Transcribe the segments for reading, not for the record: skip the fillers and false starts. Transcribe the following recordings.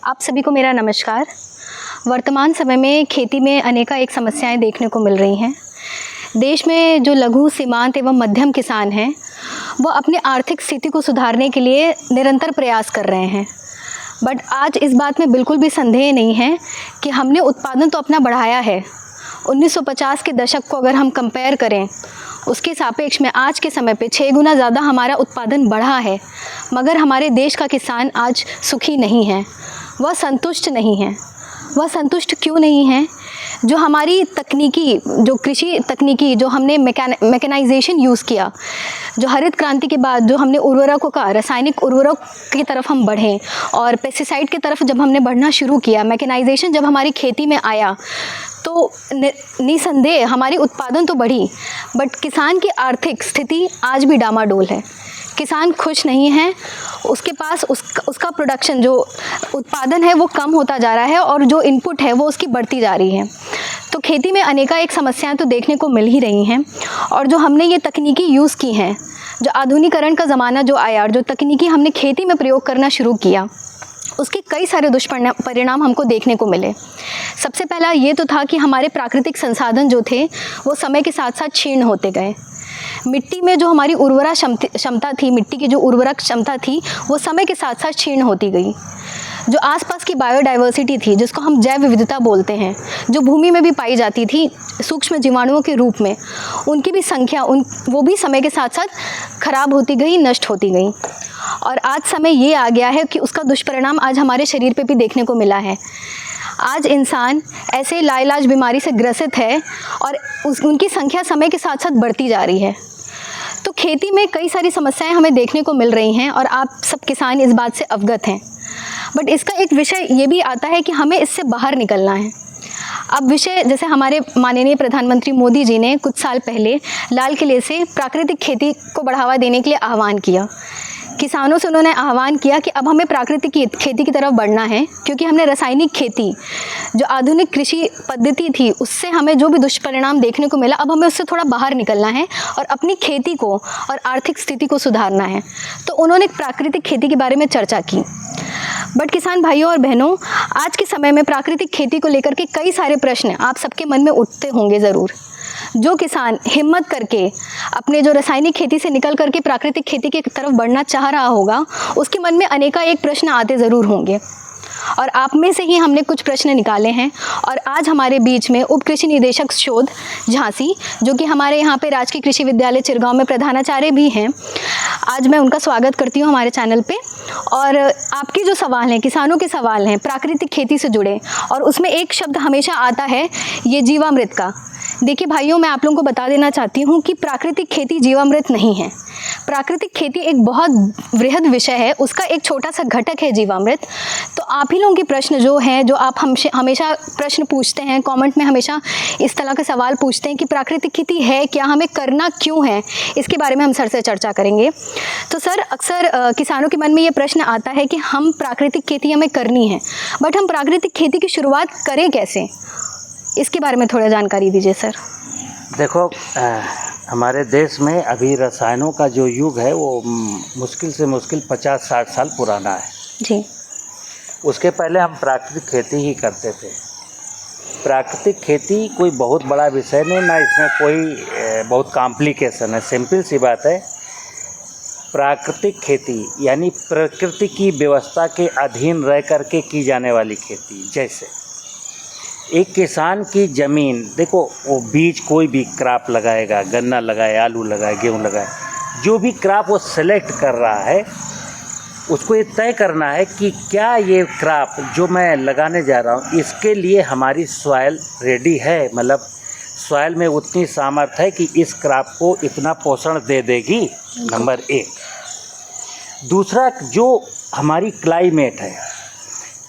आप सभी को मेरा नमस्कार। वर्तमान समय में खेती में अनेकानेक समस्याएं देखने को मिल रही हैं। देश में जो लघु, सीमांत एवं मध्यम किसान हैं, वो अपनी आर्थिक स्थिति को सुधारने के लिए निरंतर प्रयास कर रहे हैं। बट आज इस बात में बिल्कुल भी संदेह नहीं है कि हमने उत्पादन तो अपना बढ़ाया है। 1950 के दशक को अगर हम कंपेयर करें, उसके सापेक्ष में आज के समय पे 6 गुना ज़्यादा हमारा उत्पादन बढ़ा है। मगर हमारे देश का किसान आज सुखी नहीं है, वह संतुष्ट नहीं है। वह संतुष्ट क्यों नहीं है? जो हमारी तकनीकी, जो कृषि तकनीकी, जो हमने मैकेनाइजेशन यूज़ किया, जो हरित क्रांति के बाद जो हमने उर्वरकों का, रासायनिक उर्वरक की तरफ हम बढ़े और पेस्टिसाइड की तरफ जब हमने बढ़ना शुरू किया, मैकेनाइजेशन जब हमारी खेती में आया, तो निसंदेह हमारी उत्पादन तो बढ़ी, बट किसान की आर्थिक स्थिति आज भी डामाडोल है। किसान खुश नहीं है, उसके पास उसका प्रोडक्शन, जो उत्पादन है वो कम होता जा रहा है और जो इनपुट है वो उसकी बढ़ती जा रही है। तो खेती में अनेकानेक समस्याएं तो देखने को मिल ही रही हैं। और जो हमने ये तकनीकी यूज़ की हैं, जो आधुनिकीकरण का ज़माना जो आया और जो तकनीकी हमने खेती में प्रयोग करना शुरू किया, उसके कई सारे दुष्परिणाम हमको देखने को मिले। सबसे पहला ये तो था कि हमारे प्राकृतिक संसाधन जो थे वो समय के साथ साथ क्षीण होते गए। मिट्टी में जो हमारी उर्वरा क्षमता थी, मिट्टी की जो उर्वरक क्षमता थी, वो समय के साथ साथ क्षीण होती गई। जो आसपास की बायोडाइवर्सिटी थी, जिसको हम जैव विविधता बोलते हैं, जो भूमि में भी पाई जाती थी सूक्ष्म जीवाणुओं के रूप में, उनकी भी संख्या वो भी समय के साथ साथ खराब होती गई, नष्ट होती गई। और आज समय ये आ गया है कि उसका दुष्परिणाम आज हमारे शरीर पे भी देखने को मिला है। आज इंसान ऐसे लाइलाज बीमारी से ग्रसित है और उनकी संख्या समय के साथ साथ बढ़ती जा रही है। तो खेती में कई सारी समस्याएं हमें देखने को मिल रही हैं और आप सब किसान इस बात से अवगत हैं। बट इसका एक विषय ये भी आता है कि हमें इससे बाहर निकलना है। अब विषय, जैसे हमारे माननीय प्रधानमंत्री मोदी जी ने कुछ साल पहले लाल किले से प्राकृतिक खेती को बढ़ावा देने के लिए आह्वान किया। किसानों से उन्होंने आह्वान किया कि अब हमें प्राकृतिक खेती की तरफ बढ़ना है, क्योंकि हमने रासायनिक खेती, जो आधुनिक कृषि पद्धति थी, उससे हमें जो भी दुष्परिणाम देखने को मिला, अब हमें उससे थोड़ा बाहर निकलना है और अपनी खेती को और आर्थिक स्थिति को सुधारना है। तो उन्होंने प्राकृतिक खेती के बारे में चर्चा की। बट किसान भाइयों और बहनों, आज के समय में प्राकृतिक खेती को लेकर के कई सारे प्रश्न आप सबके मन में उठते होंगे ज़रूर। जो किसान हिम्मत करके अपने जो रासायनिक खेती से निकल करके प्राकृतिक खेती की तरफ बढ़ना चाह रहा होगा, उसके मन में अनेकानेक प्रश्न आते ज़रूर होंगे। और आप में से ही हमने कुछ प्रश्न निकाले हैं। और आज हमारे बीच में उप कृषि निदेशक शोध झांसी, जो कि हमारे यहाँ पे राजकीय कृषि विद्यालय चिरगांव में प्रधानाचार्य भी हैं, आज मैं उनका स्वागत करती हूँ हमारे चैनल पे। और आपके जो सवाल हैं, किसानों के सवाल हैं प्राकृतिक खेती से जुड़े, और उसमें एक शब्द हमेशा आता है, ये जीवामृत का। देखिए भाइयों, मैं आप लोगों को बता देना चाहती हूँ कि प्राकृतिक खेती जीवामृत नहीं है। प्राकृतिक खेती एक बहुत वृहद विषय है, उसका एक छोटा सा घटक है जीवामृत। तो आप ही लोगों के प्रश्न जो हैं, जो आप हमेशा प्रश्न पूछते हैं, कमेंट में हमेशा इस तरह के सवाल पूछते हैं कि प्राकृतिक खेती है क्या, हमें करना क्यों है, इसके बारे में हम सर से चर्चा करेंगे। तो सर, अक्सर किसानों के मन में ये प्रश्न आता है कि हम प्राकृतिक खेती हमें करनी है, बट हम प्राकृतिक खेती की शुरुआत करें कैसे? इसके बारे में थोड़ा जानकारी दीजिए सर। देखो, हमारे देश में अभी रसायनों का जो युग है वो मुश्किल से मुश्किल 50-60 साल पुराना है जी। उसके पहले हम प्राकृतिक खेती ही करते थे। प्राकृतिक खेती कोई बहुत बड़ा विषय नहीं, ना इसमें कोई बहुत कॉम्प्लिकेशन है। सिंपल सी बात है, प्राकृतिक खेती यानी प्रकृति की व्यवस्था के अधीन रह करके की जाने वाली खेती। जैसे एक किसान की ज़मीन, देखो, वो बीज कोई भी क्रॉप लगाएगा, गन्ना लगाए, आलू लगाए, गेहूँ लगाए, जो भी क्रॉप वो सेलेक्ट कर रहा है, उसको ये तय करना है कि क्या ये क्रॉप जो मैं लगाने जा रहा हूँ, इसके लिए हमारी सॉइल रेडी है, मतलब सॉइल में उतनी सामर्थ्य है कि इस क्रॉप को इतना पोषण दे देगी, नंबर 1। दूसरा, जो हमारी क्लाइमेट है,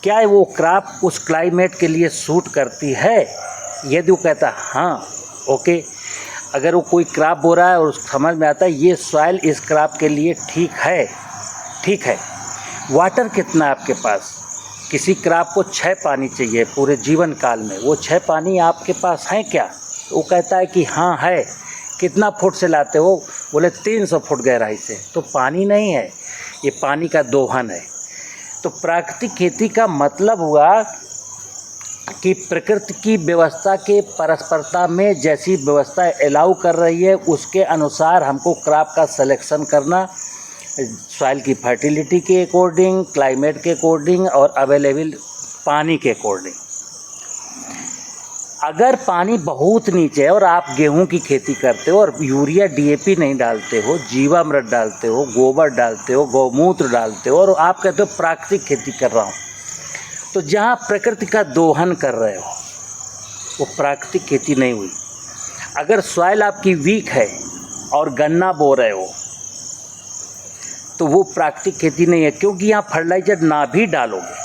क्या वो क्रॉप उस क्लाइमेट के लिए सूट करती है? यदि वो कहता है हाँ, ओके, अगर वो कोई क्रॉप बो रहा है और समझ में आता है ये सॉइल इस क्रॉप के लिए ठीक है। वाटर कितना है आपके पास? किसी क्रॉप को 6 पानी चाहिए पूरे जीवन काल में, वो 6 पानी आपके पास हैं क्या? वो कहता है कि हाँ है। कितना फुट से लाते हो? बोले 300 फुट गहराई से। तो पानी नहीं है, ये पानी का दोहन है। तो प्राकृतिक खेती का मतलब हुआ कि प्रकृति की व्यवस्था के परस्परता में जैसी व्यवस्था अलाउ कर रही है उसके अनुसार हमको क्रॉप का सिलेक्शन करना, सॉइल की फर्टिलिटी के अकॉर्डिंग, क्लाइमेट के अकॉर्डिंग और अवेलेबल पानी के अकॉर्डिंग। अगर पानी बहुत नीचे है और आप गेहूं की खेती करते हो और यूरिया डीएपी नहीं डालते हो, जीवामृत डालते हो, गोबर डालते हो, गौमूत्र डालते हो और आप कहते हो प्राकृतिक खेती कर रहा हूँ, तो जहाँ प्रकृति का दोहन कर रहे हो वो प्राकृतिक खेती नहीं हुई। अगर सॉइल आपकी वीक है और गन्ना बो रहे हो तो वो प्राकृतिक खेती नहीं है, क्योंकि यहाँ फर्टिलाइजर ना भी डालोगे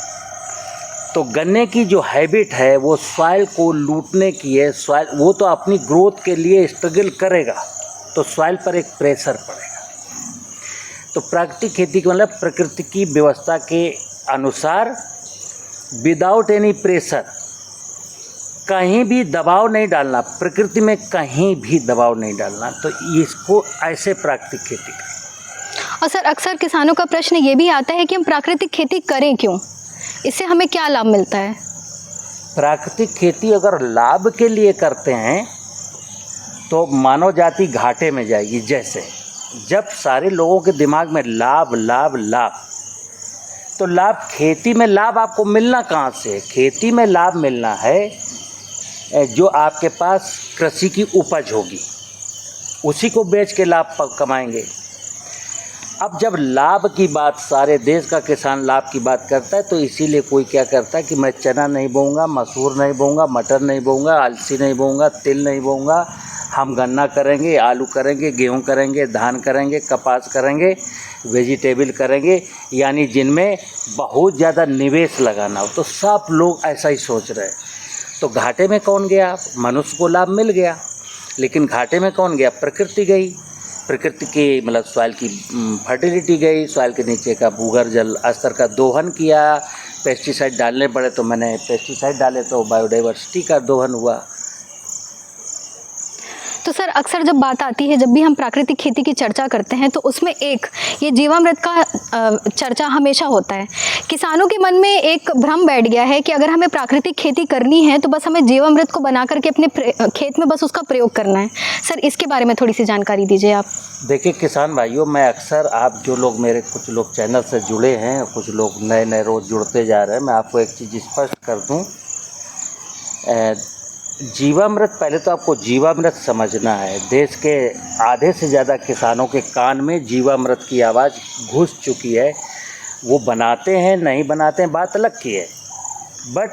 तो गन्ने की जो हैबिट है वो सॉइल को लूटने की है। सॉइल वो तो अपनी ग्रोथ के लिए स्ट्रगल करेगा तो सॉइल पर एक प्रेशर पड़ेगा। तो प्राकृतिक खेती का मतलब प्रकृति की व्यवस्था के अनुसार विदाउट एनी प्रेशर, कहीं भी दबाव नहीं डालना, प्रकृति में कहीं भी दबाव नहीं डालना, तो इसको ऐसे प्राकृतिक खेती करें। और सर अक्सर किसानों का प्रश्न ये भी आता है कि हम प्राकृतिक खेती करें क्यों, इससे हमें क्या लाभ मिलता है? प्राकृतिक खेती अगर लाभ के लिए करते हैं तो मानव जाति घाटे में जाएगी। जैसे जब सारे लोगों के दिमाग में लाभ लाभ लाभ, तो लाभ खेती में लाभ आपको मिलना कहाँ से? खेती में लाभ मिलना है जो आपके पास कृषि की उपज होगी, उसी को बेच के लाभ कमाएंगे। अब जब लाभ की बात, सारे देश का किसान लाभ की बात करता है, तो इसीलिए कोई क्या करता है कि मैं चना नहीं बोऊंगा, मसूर नहीं बोऊंगा, मटर नहीं बोऊंगा, अलसी नहीं बोऊंगा, तिल नहीं बोऊंगा, हम गन्ना करेंगे, आलू करेंगे, गेहूं करेंगे, धान करेंगे, कपास करेंगे, वेजिटेबल करेंगे, यानी जिनमें बहुत ज़्यादा निवेश लगाना हो। तो सब लोग ऐसा ही सोच रहे हैं। तो घाटे में कौन गया? मनुष्य को लाभ मिल गया, लेकिन घाटे में कौन गया? प्रकृति गई। प्रकृति की मतलब सॉइल की फर्टिलिटी गई, सॉइल के नीचे का भूगर्भ जल स्तर का दोहन किया, पेस्टिसाइड डालने पड़े तो मैंने पेस्टिसाइड डाले तो बायोडाइवर्सिटी का दोहन हुआ। तो सर अक्सर जब बात आती है, जब भी हम प्राकृतिक खेती की चर्चा करते हैं तो उसमें एक ये जीवामृत का चर्चा हमेशा होता है। किसानों के मन में एक भ्रम बैठ गया है कि अगर हमें प्राकृतिक खेती करनी है तो बस हमें जीवामृत को बना करके अपने खेत में बस उसका प्रयोग करना है। सर इसके बारे में थोड़ी सी जानकारी दीजिए आप। देखिए किसान भाइयों, मैं अक्सर आप जो लोग मेरे कुछ लोग चैनल से जुड़े हैं, कुछ लोग नए नए रोज़ जुड़ते जा रहे हैं, मैं आपको एक चीज़ स्पष्ट कर दूँ। जीवामृत, पहले तो आपको जीवामृत समझना है। देश के आधे से ज़्यादा किसानों के कान में जीवामृत की आवाज़ घुस चुकी है। वो बनाते हैं नहीं बनाते हैं बात अलग की है, बट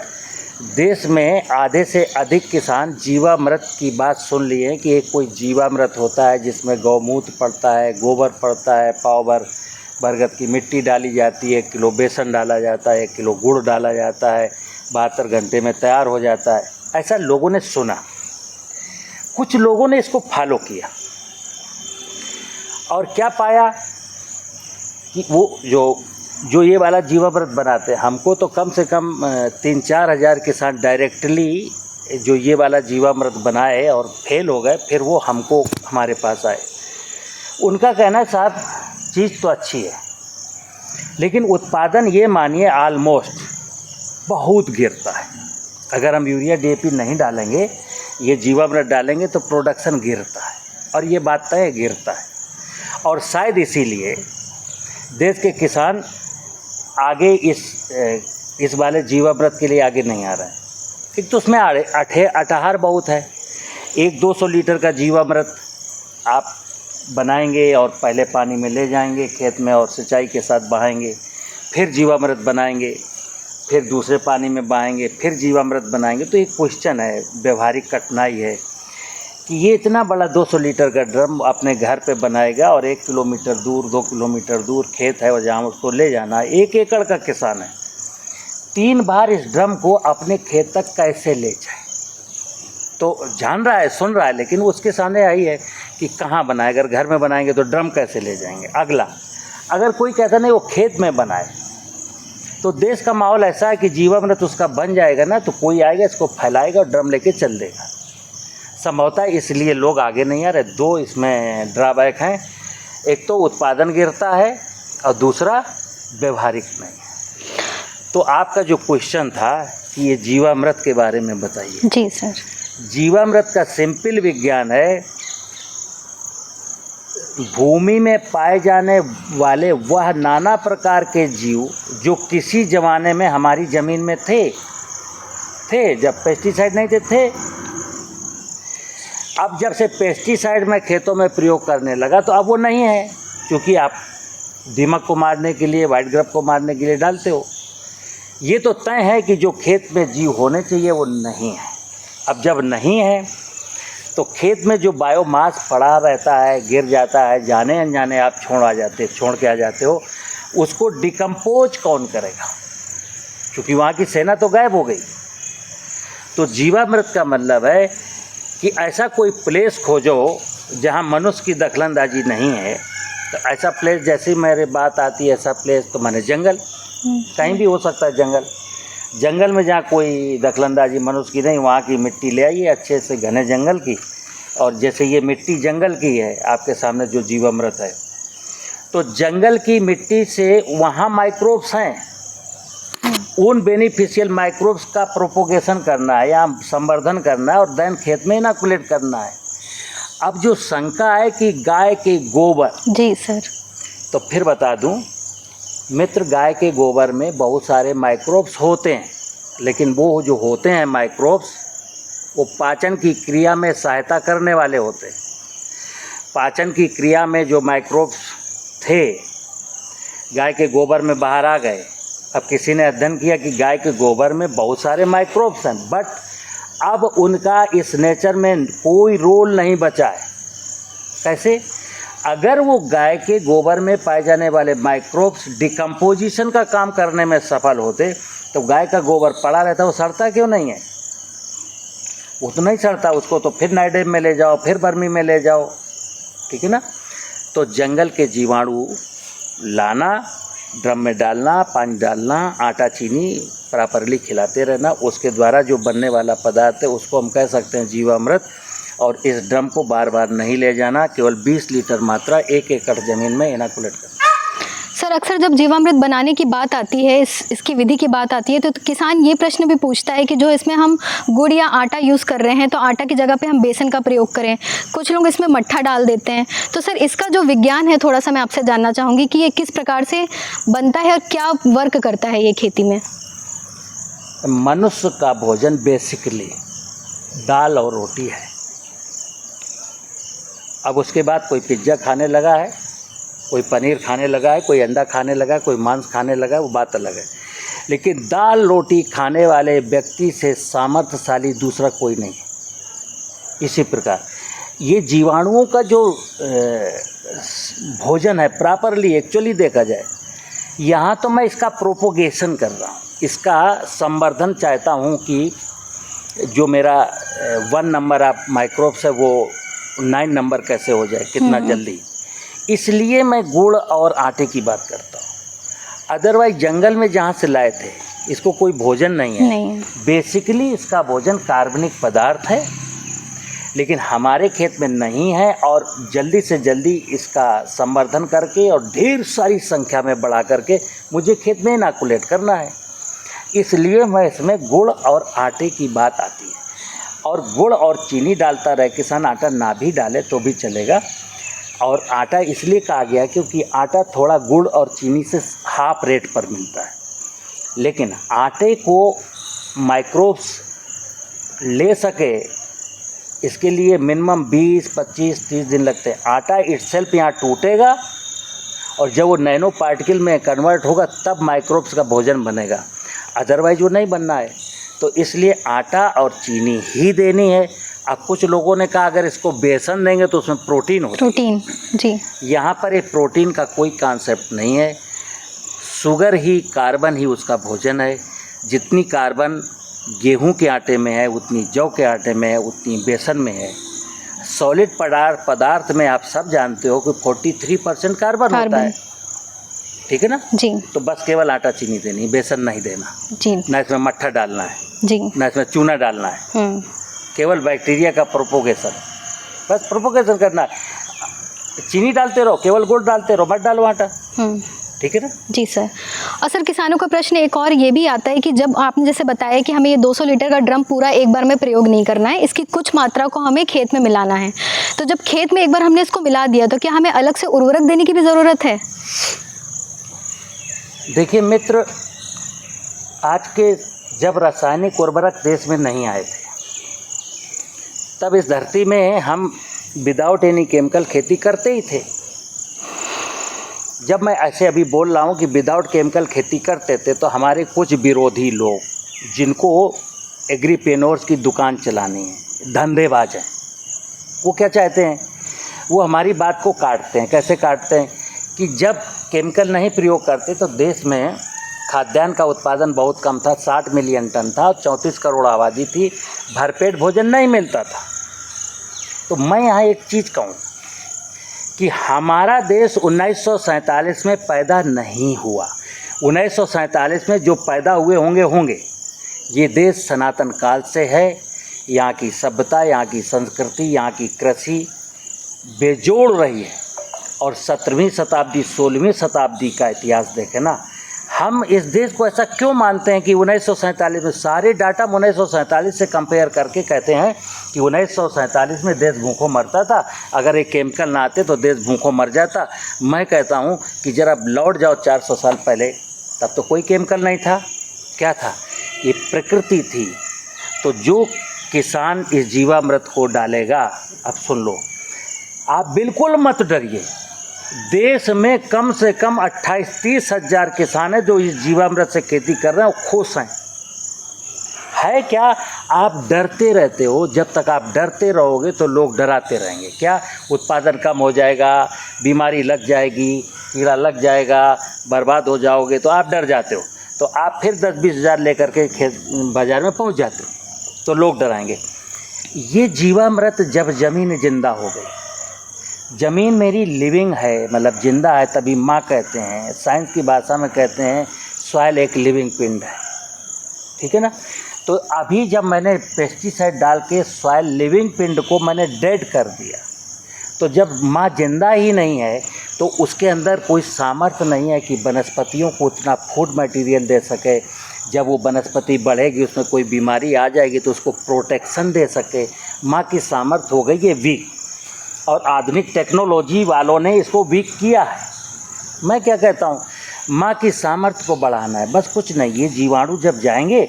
देश में आधे से अधिक किसान जीवामृत की बात सुन लिए हैं कि एक कोई जीवामृत होता है जिसमें गौमूत्र पड़ता है, गोबर पड़ता है, पाव भर बरगद की मिट्टी डाली जाती है, 1 किलो बेसन डाला जाता है, 1 किलो गुड़ डाला जाता है, 72 घंटे में तैयार हो जाता है। ऐसा लोगों ने सुना। कुछ लोगों ने इसको फॉलो किया और क्या पाया कि वो जो ये वाला जीवामृत बनाते हैं, हमको तो कम से कम 3-4 हज़ार किसान डायरेक्टली जो ये वाला जीवामृत बनाए और फेल हो गए, फिर वो हमको हमारे पास आए। उनका कहना है साहब चीज़ तो अच्छी है, लेकिन उत्पादन ये मानिए ऑलमोस्ट बहुत गिरता है। अगर हम यूरिया डीएपी नहीं डालेंगे, ये जीवामृत डालेंगे तो प्रोडक्शन गिरता है, और ये बात तय है गिरता है। और शायद इसीलिए देश के किसान आगे इस वाले जीवामृत के लिए आगे नहीं आ रहे हैं। एक तो उसमें अटहार बहुत है। 100-200 लीटर का जीवामृत आप बनाएंगे और पहले पानी में ले जाएंगे खेत में और सिंचाई के साथ बहाएंगे, फिर जीवामृत बनाएंगे, फिर दूसरे पानी में बहाएंगे, फिर जीवामृत बनाएंगे। तो एक क्वेश्चन है, व्यवहारिक कठिनाई है कि ये इतना बड़ा 200 लीटर का ड्रम अपने घर पे बनाएगा और 1 किलोमीटर दूर 2 किलोमीटर दूर खेत है और जहाँ उसको ले जाना है, 1 एकड़ का किसान है, 3 बार इस ड्रम को अपने खेत तक कैसे ले जाए? तो जान रहा है, सुन रहा है, लेकिन उसके सामने आई है कि कहाँ बनाए। अगर घर में बनाएंगे तो ड्रम कैसे ले जाएंगे? अगला, अगर कोई कहता नहीं वो खेत में बनाए, तो देश का माहौल ऐसा है कि जीवामृत उसका बन जाएगा ना, तो कोई आएगा इसको फैलाएगा और ड्रम लेके चल देगा। संभवतः इसलिए लोग आगे नहीं आ रहे। 2 इसमें ड्रॉबैक हैं, एक तो उत्पादन गिरता है और दूसरा व्यवहारिक नहीं। तो आपका जो क्वेश्चन था कि ये जीवामृत के बारे में बताइए। जी सर। जीवामृत का सिंपल विज्ञान है, भूमि में पाए जाने वाले वह नाना प्रकार के जीव जो किसी ज़माने में हमारी ज़मीन में थे जब पेस्टिसाइड नहीं थे। अब जब से पेस्टिसाइड मैं खेतों में प्रयोग करने लगा तो अब वो नहीं है, क्योंकि आप दीमक को मारने के लिए, वाइट ग्रब को मारने के लिए डालते हो। ये तो तय है कि जो खेत में जीव होने चाहिए वो नहीं है। अब जब नहीं है तो खेत में जो बायोमास पड़ा रहता है, गिर जाता है, जाने अनजाने आप छोड़ के आ जाते हो, उसको डिकम्पोज कौन करेगा? क्योंकि वहाँ की सेना तो गायब हो गई। तो जीवामृत का मतलब है कि ऐसा कोई प्लेस खोजो जहाँ मनुष्य की दखलंदाजी नहीं है। तो ऐसा प्लेस, जैसे मेरे बात आती है ऐसा प्लेस, तो माने जंगल, कहीं भी हो सकता है जंगल में जहाँ कोई दखलंदाजी मनुष्य की नहीं, वहाँ की मिट्टी ले आइए अच्छे से घने जंगल की, और जैसे ये मिट्टी जंगल की है आपके सामने जो जीवामृत है, तो जंगल की मिट्टी से वहाँ माइक्रोब्स हैं, उन बेनिफिशियल माइक्रोब्स का प्रोपोगेशन करना है या संवर्धन करना है और देन खेत में इनोकुलेट करना है। अब जो शंका है कि गाय के गोबर, जी सर, तो फिर बता दूं मित्र, गाय के गोबर में बहुत सारे माइक्रोब्स होते हैं, लेकिन वो जो होते हैं माइक्रोब्स, वो पाचन की क्रिया में सहायता करने वाले होते हैं। पाचन की क्रिया में जो माइक्रोब्स थे गाय के गोबर में बाहर आ गए। अब किसी ने अध्ययन किया कि गाय के गोबर में बहुत सारे माइक्रोब्स हैं, बट अब उनका इस नेचर में कोई रोल नहीं बचा है। कैसे? अगर वो गाय के गोबर में पाए जाने वाले माइक्रोब्स डिकम्पोजिशन का काम करने में सफल होते तो गाय का गोबर पड़ा रहता, वो सड़ता क्यों नहीं है? वो तो नहीं सड़ता, उसको तो फिर नाइट्रोजन में ले जाओ, फिर बर्मी में ले जाओ, ठीक है ना। तो जंगल के जीवाणु लाना, ड्रम में डालना, पानी डालना, आटा चीनी प्रॉपरली खिलाते रहना, उसके द्वारा जो बनने वाला पदार्थ है उसको हम कह सकते हैं जीवामृत। और इस ड्रम को बार बार नहीं ले जाना, केवल 20 लीटर मात्रा 1 एकड़ ज़मीन में इनोकुलेट करना। सर, अक्सर जब जीवामृत बनाने की बात आती है, इसकी विधि की बात आती है, तो किसान ये प्रश्न भी पूछता है कि जो इसमें हम गुड़ या आटा यूज़ कर रहे हैं, तो आटा की जगह पे हम बेसन का प्रयोग करें। कुछ लोग इसमें मट्ठा डाल देते हैं। तो सर, इसका जो विज्ञान है थोड़ा सा मैं आपसे जानना चाहूँगी कि ये किस प्रकार से बनता है और क्या वर्क करता है ये खेती में। मनुष्य का भोजन बेसिकली दाल और रोटी है। अब उसके बाद कोई पिज्ज़ा खाने लगा है, कोई पनीर खाने लगा है, कोई अंडा खाने लगा है, कोई मांस खाने लगा है, वो बात अलग है। लेकिन दाल रोटी खाने वाले व्यक्ति से सामर्थ्यशाली दूसरा कोई नहीं। इसी प्रकार ये जीवाणुओं का जो भोजन है, प्रॉपरली एक्चुअली देखा जाए, यहाँ तो मैं इसका प्रोपोगेशन कर रहा हूँ, इसका संवर्धन चाहता हूँ कि जो मेरा 1 नंबर ऑफ माइक्रोब्स है वो 9 नंबर कैसे हो जाए, कितना जल्दी। इसलिए मैं गुड़ और आटे की बात करता हूँ। अदरवाइज जंगल में जहाँ से लाए थे, इसको कोई भोजन नहीं है। बेसिकली इसका भोजन कार्बनिक पदार्थ है, लेकिन हमारे खेत में नहीं है, और जल्दी से जल्दी इसका संवर्धन करके और ढेर सारी संख्या में बढ़ा करके मुझे खेत में इनोकुलेट करना है। इसलिए मैं इसमें गुड़ और आटे की बात आती है। और गुड़ और चीनी डालता रहे किसान, आटा ना भी डाले तो भी चलेगा। और आटा इसलिए कहा गया क्योंकि आटा थोड़ा गुड़ और चीनी से हाफ रेट पर मिलता है, लेकिन आटे को माइक्रोब्स ले सके इसके लिए मिनिमम 20, 25, 30 दिन लगते हैं। आटा इटसेल्फ यहाँ टूटेगा और जब वो नैनो पार्टिकल में कन्वर्ट होगा तब माइक्रोब्स का भोजन बनेगा, अदरवाइज वो नहीं बनना है। तो इसलिए आटा और चीनी ही देनी है। अब कुछ लोगों ने कहा अगर इसको बेसन देंगे तो उसमें प्रोटीन होता है। प्रोटीन, जी। यहाँ पर एक प्रोटीन का कोई कॉन्सेप्ट नहीं है। शुगर ही, कार्बन ही उसका भोजन है। जितनी कार्बन गेहूं के आटे में है, उतनी जौ के आटे में है, उतनी बेसन में है। सॉलिड पदार्थ में आप सब जानते हो कि 43% कार्बन होता है, ठीक है ना जी। तो बस केवल आटा चीनी देनी, बेसन नहीं देना जी, ना इसमें मट्ठा डालना है जी, ना इसमें चूना डालना है। केवल बैक्टीरिया का प्रोपोगेशन, बस प्रोपोगेशन करना है। चीनी डालते रहो, केवल गुड़ डालते रहो, मत डालो आटा, ठीक है ना जी सर। और सर किसानों का प्रश्न एक और ये भी आता है कि जब आपने जैसे बताया कि हमें ये 200 लीटर का ड्रम पूरा एक बार में प्रयोग नहीं करना है, इसकी कुछ मात्रा को हमें खेत में मिलाना है, तो जब खेत में एक बार हमने इसको मिला दिया तो क्या हमें अलग से उर्वरक देने की भी ज़रूरत है? देखिए मित्र, आज के जब रासायनिक उर्वरक देश में नहीं आए थे तब इस धरती में हम विदाउट एनी केमिकल खेती करते ही थे। जब मैं ऐसे अभी बोल रहा हूँ कि विदाउट केमिकल खेती करते थे तो हमारे कुछ विरोधी लोग जिनको एग्रीप्रेन्योर्स की दुकान चलानी है, धंधेबाज हैं, वो क्या चाहते हैं, वो हमारी बात को काटते हैं। कैसे काटते हैं कि जब केमिकल नहीं प्रयोग करते तो देश में खाद्यान्न का उत्पादन बहुत कम था, 60 मिलियन टन था, 34 करोड़ आबादी थी, भरपेट भोजन नहीं मिलता था। तो मैं यहाँ एक चीज़ कहूँ कि हमारा देश 1947 में पैदा नहीं हुआ। 1947 में जो पैदा हुए होंगे ये देश सनातन काल से है। यहाँ की सभ्यता, यहाँ की संस्कृति, यहाँ की कृषि बेजोड़ रही है। और 17वीं शताब्दी 16वीं शताब्दी का इतिहास देखें ना, हम इस देश को ऐसा क्यों मानते हैं कि 1947 में सारे डाटा 1947 से कंपेयर करके कहते हैं कि 1947 में देश भूखों मरता था, अगर एक केमिकल ना आते तो देश भूखों मर जाता। मैं कहता हूँ कि जरा लौट जाओ 400 साल पहले, तब तो कोई केमिकल नहीं था। क्या था? ये प्रकृति थी। तो जो किसान इस जीवामृत को डालेगा, अब सुन लो, आप बिल्कुल मत डरिए। देश में कम से कम 28-30 हज़ार किसान हैं जो इस जीवामृत से खेती कर रहे हैं और खुश हैं। है क्या? आप डरते रहते हो। जब तक आप डरते रहोगे तो लोग डराते रहेंगे। क्या? उत्पादन कम हो जाएगा, बीमारी लग जाएगी, कीड़ा लग जाएगा, बर्बाद हो जाओगे, तो आप डर जाते हो। तो आप फिर 10-20 हज़ार लेकर के खेत बाज़ार में पहुंच जाते हो, तो लोग डराएंगे। ये जीवामृत जब ज़मीन जिंदा हो गई, ज़मीन मेरी लिविंग है, मतलब जिंदा है, तभी माँ कहते हैं। साइंस की भाषा में कहते हैं सॉइल एक लिविंग पिंड है, ठीक है ना। तो अभी जब मैंने पेस्टिसाइड डाल के सॉइल लिविंग पिंड को मैंने डेड कर दिया, तो जब माँ जिंदा ही नहीं है तो उसके अंदर कोई सामर्थ्य नहीं है कि वनस्पतियों को उतना फूड मटेरियल दे सके। जब वो वनस्पति बढ़ेगी, उसमें कोई बीमारी आ जाएगी तो उसको प्रोटेक्शन दे सके। माँ की सामर्थ्य हो गई है वीक, और आधुनिक टेक्नोलॉजी वालों ने इसको वीक किया है। मैं क्या कहता हूँ, माँ की सामर्थ्य को बढ़ाना है, बस कुछ नहीं। ये जीवाणु जब जाएंगे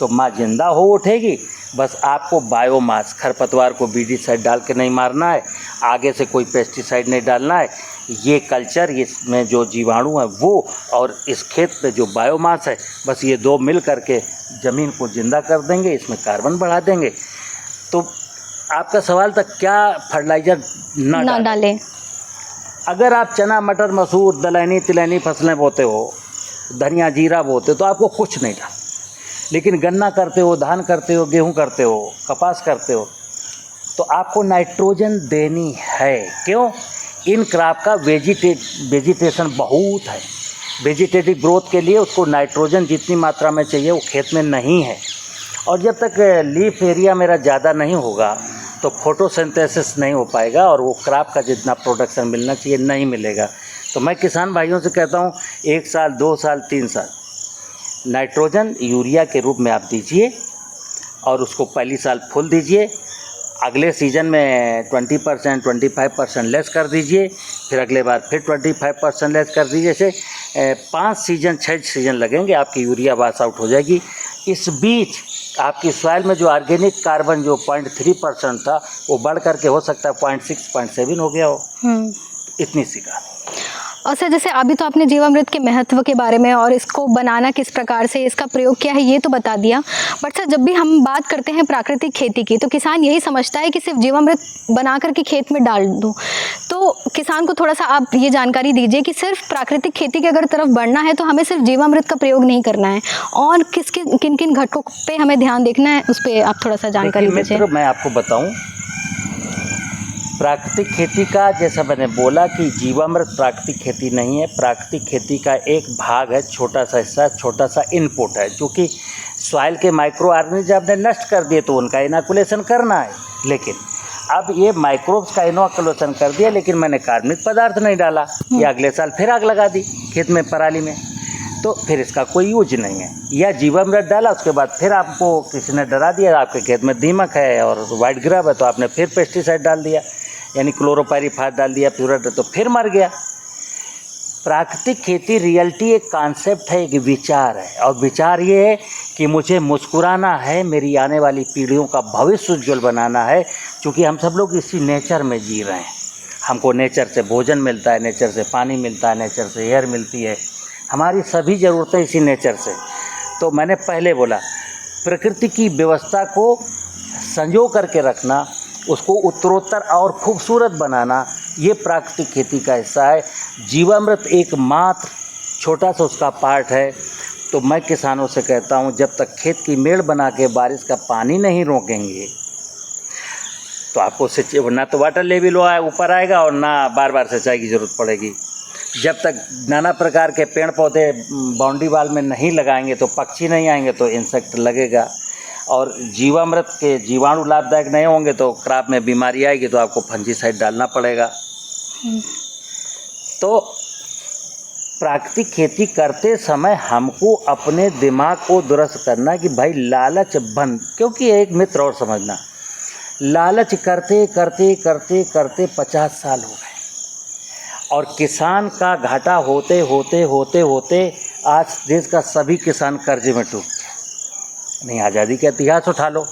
तो माँ जिंदा हो उठेगी। बस आपको बायोमास, खरपतवार को बीडीसाइड डाल के नहीं मारना है, आगे से कोई पेस्टिसाइड नहीं डालना है। ये कल्चर, इसमें जो जीवाणु है वो, और इस खेत पे जो बायोमास है, बस ये दो मिल करके ज़मीन को जिंदा कर देंगे, इसमें कार्बन बढ़ा देंगे। तो आपका सवाल था क्या फर्टिलाइज़र ना डालें? अगर आप चना, मटर, मसूर, दलहनी तिलहनी फसलें बोते हो, धनिया जीरा बोते हो, तो आपको कुछ नहीं डाल। लेकिन गन्ना करते हो, धान करते हो, गेहूं करते हो, कपास करते हो, तो आपको नाइट्रोजन देनी है। क्यों? इन क्रॉप का वेजिटेशन बहुत है। वेजिटेटिव ग्रोथ के लिए उसको नाइट्रोजन जितनी मात्रा में चाहिए वो खेत में नहीं है। और जब तक लीफ एरिया मेरा ज़्यादा नहीं होगा तो फोटोसिंथेसिस नहीं हो पाएगा, और वो क्रॉप का जितना प्रोडक्शन मिलना चाहिए नहीं मिलेगा। तो मैं किसान भाइयों से कहता हूँ 1 साल, 2 साल, 3 साल नाइट्रोजन यूरिया के रूप में आप दीजिए, और उसको पहली साल फुल दीजिए। अगले सीज़न में 20%, 25% लेस कर दीजिए, फिर अगले बार फिर 25% लेस कर दीजिए। जैसे 5 सीज़न 6 सीज़न लगेंगे, आपकी यूरिया वाश आउट हो जाएगी। इस बीच आपकी सॉइल में जो ऑर्गेनिक कार्बन जो 0.3% था वो बढ़ करके हो सकता है 0.6, 0.7 हो गया हो। इतनी सी बात। और सर जैसे अभी तो आपने जीवामृत के महत्व के बारे में और इसको बनाना किस प्रकार से, इसका प्रयोग क्या है, ये तो बता दिया। बट सर जब भी हम बात करते हैं प्राकृतिक खेती की, तो किसान यही समझता है कि सिर्फ जीवामृत बना करके खेत में डाल दूँ। तो किसान को थोड़ा सा आप ये जानकारी दीजिए कि सिर्फ प्राकृतिक खेती की अगर तरफ बढ़ना है तो हमें सिर्फ जीवामृत का प्रयोग नहीं करना है, और किन किन घटकों पे हमें ध्यान देखना है, उस पर आप थोड़ा सा जानकारी दीजिए। मैं आपको बताऊँ, प्राकृतिक खेती का, जैसा मैंने बोला कि जीवामृत प्राकृतिक खेती नहीं है। प्राकृतिक खेती का एक भाग है, छोटा सा हिस्सा, छोटा सा इनपुट है, जो कि सॉइल के माइक्रो ऑर्गेनिज्म आपने नष्ट कर दिए तो उनका इनोकुलेशन करना है। लेकिन अब ये माइक्रोब्स का इनोकुलेशन कर दिया, लेकिन मैंने कार्बनिक पदार्थ नहीं डाला, या अगले साल फिर आग लगा दी खेत में, पराली में। तो फिर इसका कोई यूज नहीं है। या जीवामृत डाला, उसके बाद फिर आपको किसी ने डरा दिया आपके खेत में दीमक है और वाइट ग्रब है, तो आपने फिर पेस्टिसाइड डाल दिया, यानी क्लोरोपायरीफास डाल दिया, प्यूराट, तो फिर मर गया। प्राकृतिक खेती रियलिटी एक कॉन्सेप्ट है, एक विचार है, और विचार ये है कि मुझे मुस्कुराना है, मेरी आने वाली पीढ़ियों का भविष्य उज्ज्वल बनाना है, क्योंकि हम सब लोग इसी नेचर में जी रहे हैं। हमको नेचर से भोजन मिलता है, नेचर से पानी मिलता है, नेचर से एयर मिलती है, हमारी सभी ज़रूरतें इसी नेचर से। तो मैंने पहले बोला, प्रकृति की व्यवस्था को संजो करके रखना, उसको उत्तरोत्तर और खूबसूरत बनाना, ये प्राकृतिक खेती का हिस्सा है। जीवामृत एकमात्र छोटा सा उसका पार्ट है। तो मैं किसानों से कहता हूँ, जब तक खेत की मेड़ बना के बारिश का पानी नहीं रोकेंगे तो आपको ना तो वाटर लेवल ऊपर आएगा और ना बार बार सिंचाई की ज़रूरत पड़ेगी। जब तक नाना प्रकार के पेड़ पौधे बाउंड्री वाल में नहीं लगाएंगे तो पक्षी नहीं आएंगे, तो इंसेक्ट लगेगा, और जीवामृत के जीवाणु लाभदायक नहीं होंगे तो क्रॉप में बीमारी आएगी, तो आपको फंजीसाइड डालना पड़ेगा। तो प्राकृतिक खेती करते समय हमको अपने दिमाग को दुरुस्त करना कि भाई लालच बंद, क्योंकि एक मित्र और समझना, लालच करते करते करते करते 50 साल हो गए, और किसान का घाटा होते होते होते होते आज देश का सभी किसान कर्जे में डूब गए। नहीं, आज़ादी का इतिहास उठा लो,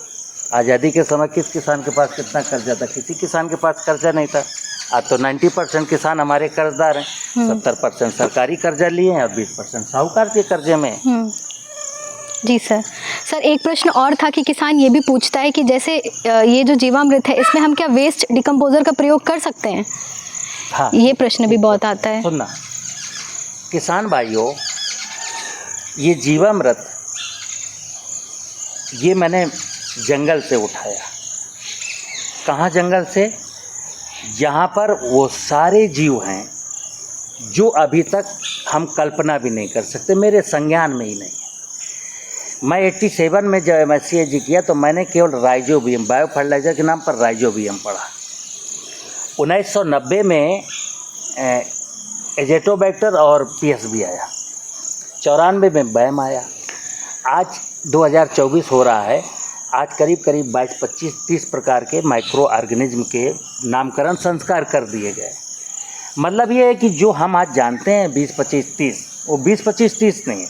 आज़ादी के समय किस किसान के पास कितना कर्जा था? किसी किसान के पास कर्जा नहीं था। आज तो 90% किसान हमारे कर्जदार हैं, 70% सरकारी कर्जा लिए हैं और 20% साहूकार के कर्जे में। जी सर। सर एक प्रश्न और था कि किसान ये भी पूछता है कि जैसे ये जो जीवामृत है, इसमें हम क्या वेस्ट डिकम्पोजर का प्रयोग कर सकते हैं? हाँ, ये प्रश्न भी बहुत आता है। सुनना किसान भाइयों, ये जीवामृत ये मैंने जंगल से उठाया। कहाँ जंगल से? जहाँ पर वो सारे जीव हैं जो अभी तक हम कल्पना भी नहीं कर सकते, मेरे संज्ञान में ही नहीं है। मैं 87 में जब MSc किया तो मैंने केवल राइजोबियम, बायो फर्टिलाइजर के नाम पर राइजोबियम पढ़ा। 1990 में एजेटोबैक्टर और PSB आया, 94 में बैम आया, आज 2024 हो रहा है। आज करीब करीब 22, 25, 30 प्रकार के माइक्रो ऑर्गेनिज्म के नामकरण संस्कार कर दिए गए। मतलब ये है कि जो हम आज जानते हैं 20, 25, 30, वो 20, 25, 30 नहीं है।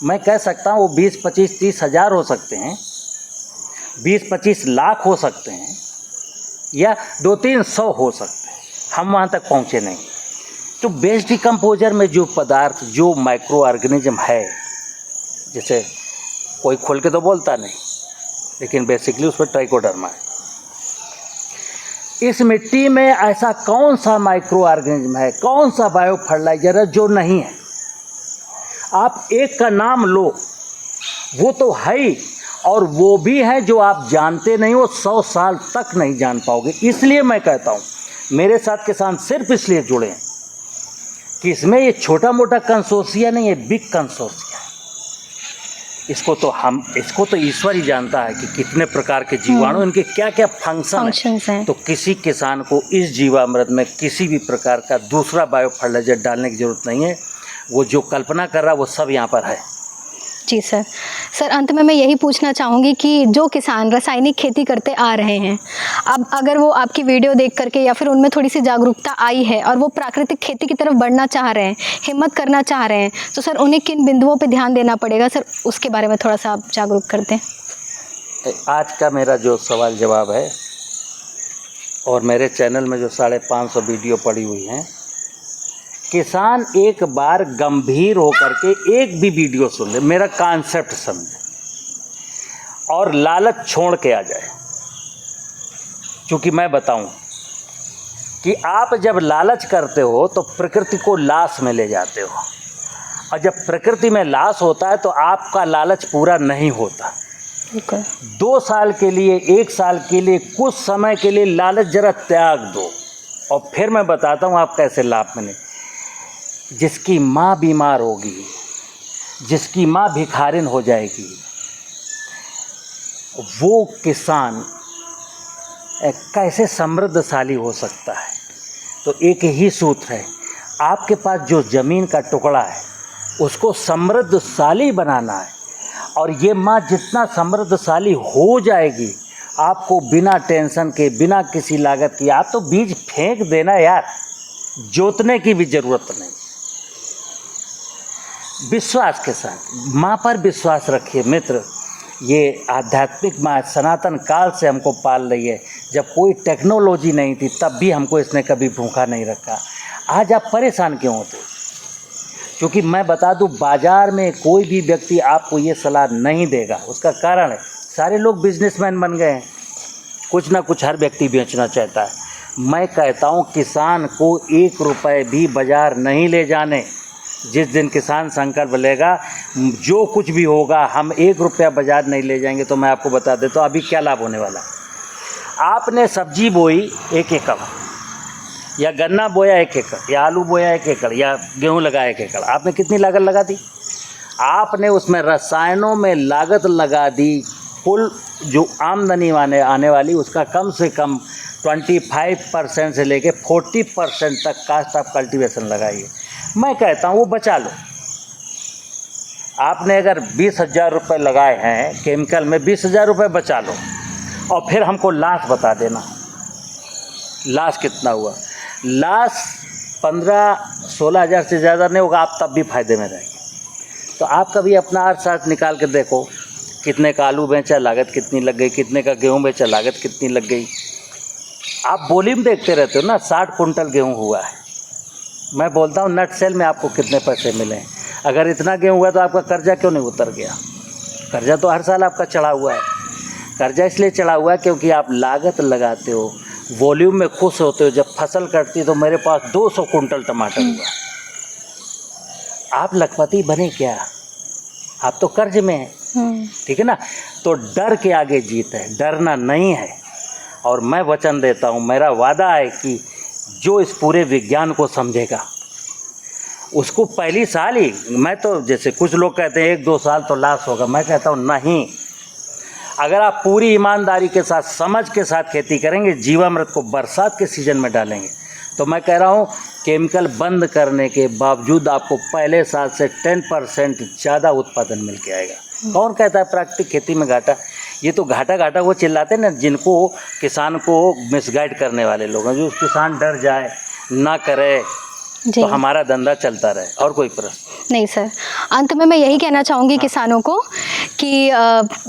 मैं कह सकता हूँ वो 20, 25, 30 हज़ार हो सकते हैं, 20, 25 लाख हो सकते हैं, या 200-300 हो सकते हैं। हम वहाँ तक पहुँचे नहीं। तो वेस्ट डिकम्पोजर में जो पदार्थ, जो माइक्रो ऑर्गेनिज्म है, जैसे कोई खोल के तो बोलता नहीं, लेकिन बेसिकली उस पर ट्राइकोडर्मा है। इस मिट्टी में ऐसा कौन सा माइक्रो ऑर्गेनिज्म है, कौन सा बायो फर्टिलाइजर है जो नहीं है? आप एक का नाम लो, वो तो है ही, और वो भी है जो आप जानते नहीं हो, 100 साल तक नहीं जान पाओगे। इसलिए मैं कहता हूँ, मेरे साथ किसान सिर्फ इसलिए जुड़े हैं कि इसमें ये छोटा मोटा कंसोर्सिया नहीं है, बिग कंसोर्सिया। इसको तो ईश्वर ही जानता है कि कितने प्रकार के जीवाणु, इनके क्या क्या फंक्शंस हैं। तो किसी किसान को इस जीवामृत में किसी भी प्रकार का दूसरा बायो फर्टिलाइजर डालने की ज़रूरत नहीं है। वो जो कल्पना कर रहा है वो सब यहाँ पर है। जी सर। सर अंत में मैं यही पूछना चाहूँगी कि जो किसान रासायनिक खेती करते आ रहे हैं, अब अगर वो आपकी वीडियो देख करके या फिर उनमें थोड़ी सी जागरूकता आई है और वो प्राकृतिक खेती की तरफ बढ़ना चाह रहे हैं, हिम्मत करना चाह रहे हैं, तो सर उन्हें किन बिंदुओं पे ध्यान देना पड़ेगा? सर उसके बारे में थोड़ा सा आप जागरूक कर दें। आज का मेरा जो सवाल जवाब है, और मेरे चैनल में जो 550 वीडियो पड़ी हुई हैं, किसान एक बार गंभीर होकर के एक भी वीडियो सुन ले, मेरा कॉन्सेप्ट समझे और लालच छोड़ के आ जाए। क्योंकि मैं बताऊं कि आप जब लालच करते हो तो प्रकृति को लाश में ले जाते हो, और जब प्रकृति में लाश होता है तो आपका लालच पूरा नहीं होता। 2 साल के लिए, 1 साल के लिए, कुछ समय के लिए लालच जरा त्याग दो, और फिर मैं बताता हूँ आप कैसे लाभ मिले। जिसकी माँ बीमार होगी, जिसकी माँ भिखारिन हो जाएगी, वो किसान कैसे समृद्धशाली हो सकता है? तो एक ही सूत्र है, आपके पास जो ज़मीन का टुकड़ा है उसको समृद्धशाली बनाना है। और ये माँ जितना समृद्धशाली हो जाएगी, आपको बिना टेंशन के, बिना किसी लागत की, आप तो बीज फेंक देना यार, जोतने की भी ज़रूरत नहीं। विश्वास के साथ माँ पर विश्वास रखिए मित्र। ये आध्यात्मिक माँ सनातन काल से हमको पाल रही है। जब कोई टेक्नोलॉजी नहीं थी तब भी हमको इसने कभी भूखा नहीं रखा। आज आप परेशान क्यों होते? क्योंकि मैं बता दूं, बाज़ार में कोई भी व्यक्ति आपको ये सलाह नहीं देगा। उसका कारण है, सारे लोग बिजनेसमैन बन गए हैं, कुछ ना कुछ हर व्यक्ति बेचना चाहता है। मैं कहता हूँ किसान को 1 रुपये भी बाज़ार नहीं ले जाने। जिस दिन किसान संकल्प लेगा, जो कुछ भी होगा, हम 1 रुपया बाज़ार नहीं ले जाएंगे, तो मैं आपको बता देता हूँ अभी क्या लाभ होने वाला। आपने सब्जी बोई 1 एकड़, या गन्ना बोया 1 एकड़, या आलू बोया 1 एकड़, या गेहूं लगाया 1 एकड़, आपने कितनी लागत लगा दी? आपने उसमें रसायनों में लागत लगा दी। कुल जो आमदनी आने वाली उसका कम से कम 25% से लेके 40% तक कास्ट ऑफ कल्टीवेशन लगाइए। मैं कहता हूँ वो बचा लो। आपने अगर 20,000 रुपये लगाए हैं केमिकल में, 20,000 रुपये बचा लो और फिर हमको लाश बता देना, लाश कितना हुआ। लाश 15-16 हज़ार से ज़्यादा नहीं होगा, आप तब भी फ़ायदे में रहेंगे। तो आप कभी अपना अर्थशास्त्र निकाल के देखो, कितने का आलू बेचा, लागत कितनी लग गई, कितने का गेहूं बेचा, लागत कितनी लग गई। आप बोली में देखते रहते हो ना, 60 कुंटल गेहूं हुआ है। मैं बोलता हूँ नट सेल में आपको कितने पैसे मिले हैं। अगर इतना गेहूं हुआ तो आपका कर्जा क्यों नहीं उतर गया? कर्जा तो हर साल आपका चढ़ा हुआ है। कर्जा इसलिए चढ़ा हुआ है क्योंकि आप लागत लगाते हो, वॉल्यूम में खुश होते हो। जब फसल कटती है तो मेरे पास 200 कुंटल टमाटर हुआ। आप लखपति बने क्या? आप तो कर्ज में हैं, ठीक है ना। तो डर के आगे जीत है, डरना नहीं है। और मैं वचन देता हूँ, मेरा वादा है कि जो इस पूरे विज्ञान को समझेगा उसको पहली साल ही, मैं तो जैसे कुछ लोग कहते हैं 1-2 साल तो लॉस होगा, मैं कहता हूँ नहीं। अगर आप पूरी ईमानदारी के साथ, समझ के साथ खेती करेंगे, जीवामृत को बरसात के सीज़न में डालेंगे, तो मैं कह रहा हूँ केमिकल बंद करने के बावजूद आपको पहले साल से 10% ज़्यादा उत्पादन मिल के आएगा। कौन कहता है प्राकृतिक खेती में घाटा? ये तो घाटा वो चिल्लाते हैं ना, जिनको किसान को मिसगाइड करने वाले लोग हैं। जो किसान डर जाए, ना करे, तो हमारा धंधा चलता रहे। और कोई प्रश्न? नहीं सर, अंत में मैं यही कहना चाहूँगी किसानों को कि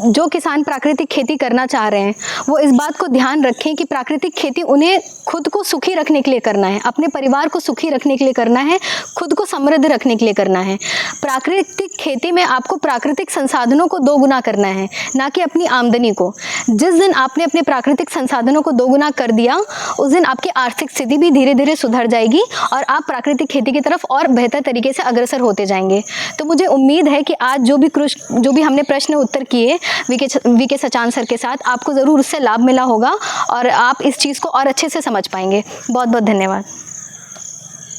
जो किसान प्राकृतिक खेती करना चाह रहे हैं वो इस बात को ध्यान रखें कि प्राकृतिक खेती उन्हें खुद को सुखी रखने के लिए करना है, अपने परिवार को सुखी रखने के लिए करना है, खुद को समृद्ध रखने के लिए करना है। प्राकृतिक खेती में आपको प्राकृतिक संसाधनों को 2 गुना करना है, ना कि अपनी आमदनी को। जिस दिन आपने अपने प्राकृतिक संसाधनों को 2 गुना कर दिया, उस दिन आपकी आर्थिक स्थिति भी धीरे धीरे सुधर जाएगी और आप प्राकृतिक खेती की तरफ और बेहतर तरीके से अग्रसर होते जाएंगे। तो मुझे उम्मीद है कि आज जो भी हमने प्रश्न उत्तर किए वीके सचान सर के साथ, आपको ज़रूर उससे लाभ मिला होगा और आप इस चीज़ को और अच्छे से समझ पाएंगे। बहुत बहुत धन्यवाद।